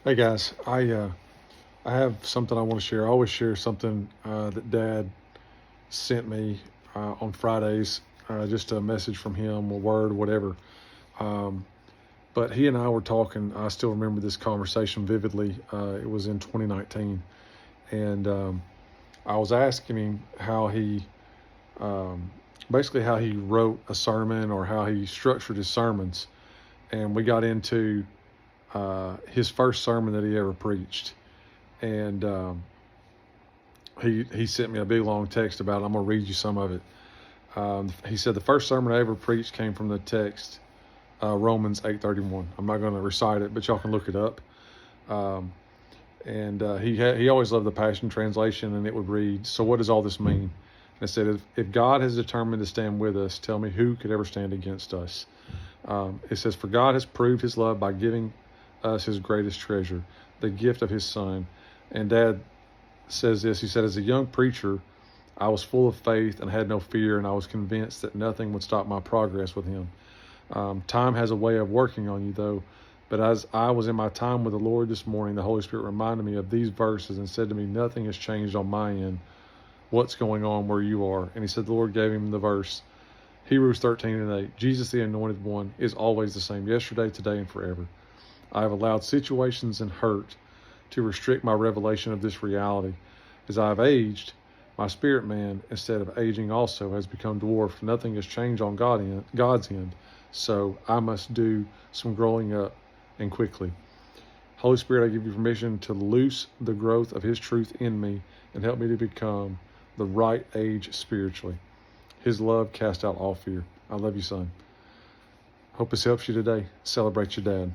Hey guys, I have something I want to share. I always share something that Dad sent me on Fridays, just a message from him, a word, whatever. Um, but he and I were talking. I still remember this conversation vividly. It was in 2019, and I was asking him how he, um, basically how he wrote a sermon or how he structured his sermons, and we got into his first sermon that he ever preached. And he sent me a big long text about it. I'm going to read you some of it. He said the first sermon I ever preached came from the text Romans 8:31. I'm not going to recite it, but y'all can look it up. Um, and he always loved the Passion Translation, and it would read, "So what does all this mean?" And it said, if God has determined to stand with us, tell me who could ever stand against us. It says, "For God has proved his love by giving us his greatest treasure, the gift of his Son." And Dad says this. He said, as a young preacher, I was full of faith and had no fear, and I was convinced that nothing would stop my progress with him. Time has a way of working on you, though. But as I was in my time with the Lord this morning, the Holy Spirit reminded me of these verses and said to me, nothing has changed on my end. What's going on where you are? And he said the Lord gave him the verse, Hebrews 13:8. Jesus, the Anointed One, is always the same, yesterday, today, and forever. I have allowed situations and hurt to restrict my revelation of this reality. As I have aged, my spirit man, instead of aging also, has become dwarfed. Nothing has changed on God's end, so I must do some growing up, and quickly. Holy Spirit, I give you permission to loose the growth of his truth in me and help me to become the right age spiritually. His love casts out all fear. I love you, son. Hope this helps you today. Celebrate your dad.